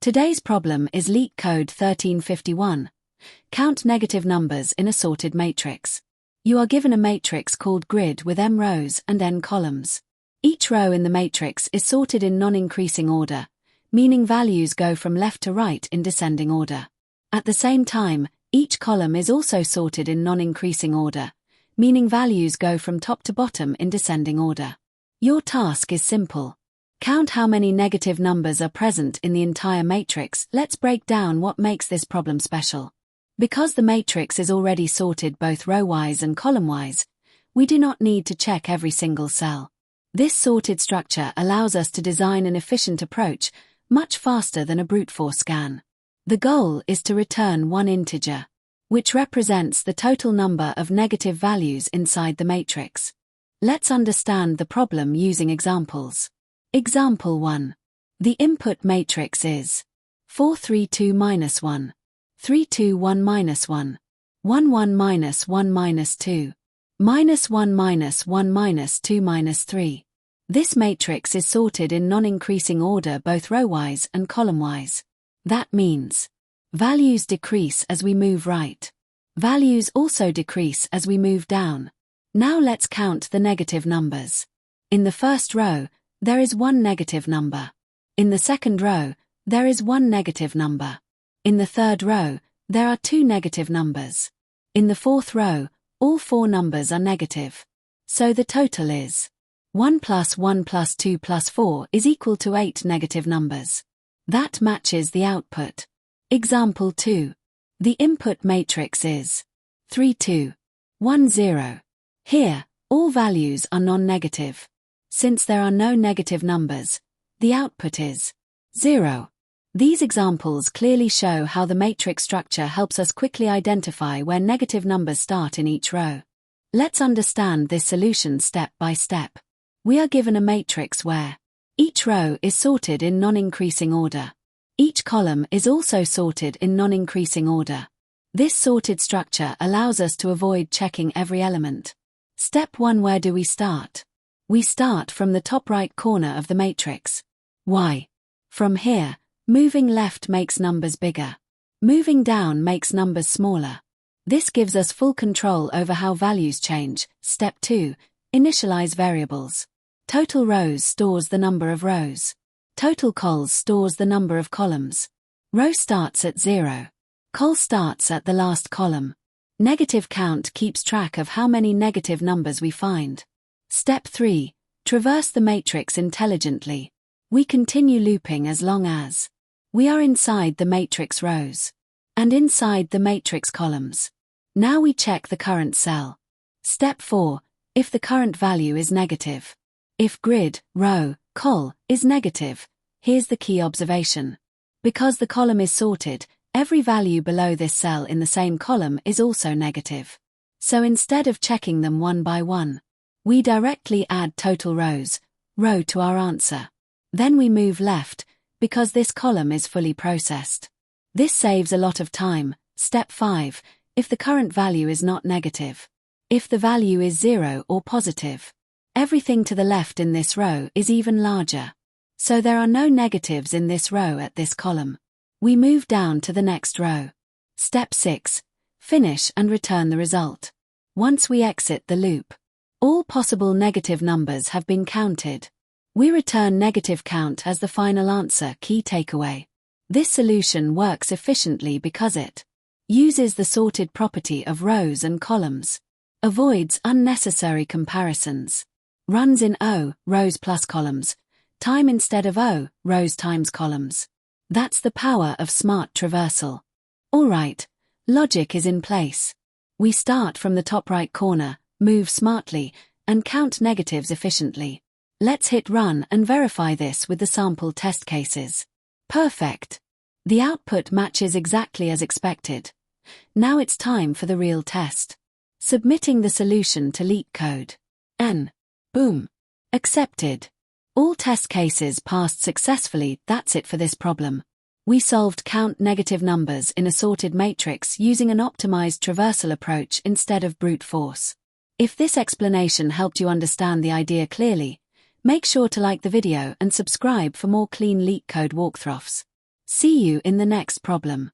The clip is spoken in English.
Today's problem is LeetCode 1351. Count negative numbers in a sorted matrix. You are given a matrix called grid with m rows and n columns. Each row in the matrix is sorted in non-increasing order, meaning values go from left to right in descending order. At the same time, each column is also sorted in non-increasing order, meaning values go from top to bottom in descending order. Your task is simple. Count how many negative numbers are present in the entire matrix. Let's break down what makes this problem special. Because the matrix is already sorted both row-wise and column-wise, we do not need to check every single cell. This sorted structure allows us to design an efficient approach, much faster than a brute force scan. The goal is to return one integer, which represents the total number of negative values inside the matrix. Let's understand the problem using examples. Example 1. The input matrix is 4 3 2 minus 1, 3 2 1 minus 1, 1 1 minus 1 minus 2, minus 1 minus 1 minus 2 minus 3. This matrix is sorted in non-increasing order both row-wise and column-wise. That means values decrease as we move right. Values also decrease as we move down. Now let's count the negative numbers. In the first row, there is one negative number. In the second row, there is one negative number. In the third row, there are two negative numbers. In the fourth row, all four numbers are negative. So the total is 1 plus 1 plus 2 plus 4 is equal to 8 negative numbers. That matches the output. Example 2. The input matrix is 3 2 1 0. Here, all values are non-negative. Since there are no negative numbers, the output is 0. These examples clearly show how the matrix structure helps us quickly identify where negative numbers start in each row. Let's understand this solution step by step. We are given a matrix where each row is sorted in non-increasing order. Each column is also sorted in non-increasing order. This sorted structure allows us to avoid checking every element. Step 1. Where do we start? We start from the top right corner of the matrix. Why? From here, moving left makes numbers bigger. Moving down makes numbers smaller. This gives us full control over how values change. Step 2. Initialize variables. Total rows stores the number of rows. Total cols stores the number of columns. Row starts at 0. Col starts at the last column. Negative count keeps track of how many negative numbers we find. Step 3. Traverse the matrix intelligently. We continue looping as long as we are inside the matrix rows and inside the matrix columns. Now we check the current cell. Step 4. If the current value is negative. If grid, row, col is negative, here's the key observation. Because the column is sorted, every value below this cell in the same column is also negative. So instead of checking them one by one, we directly add total rows, row to our answer. Then we move left, because this column is fully processed. This saves a lot of time. Step 5. If the current value is not negative. If the value is 0 or positive. Everything to the left in this row is even larger. So there are no negatives in this row at this column. We move down to the next row. Step 6. Finish and return the result. Once we exit the loop, all possible negative numbers have been counted. We return negative count as the final answer. Key takeaway. This solution works efficiently because it uses the sorted property of rows and columns, avoids unnecessary comparisons, runs in O, rows plus columns, time instead of O, rows times columns. That's the power of smart traversal. Alright, logic is in place. We start from the top right corner, move smartly, and count negatives efficiently. Let's hit run and verify this with the sample test cases. Perfect. The output matches exactly as expected. Now it's time for the real test. Submitting the solution to LeetCode. Boom. Accepted. All test cases passed successfully. That's it for this problem. We solved count negative numbers in a sorted matrix using an optimized traversal approach instead of brute force. If this explanation helped you understand the idea clearly, make sure to like the video and subscribe for more clean LeetCode walkthroughs. See you in the next problem.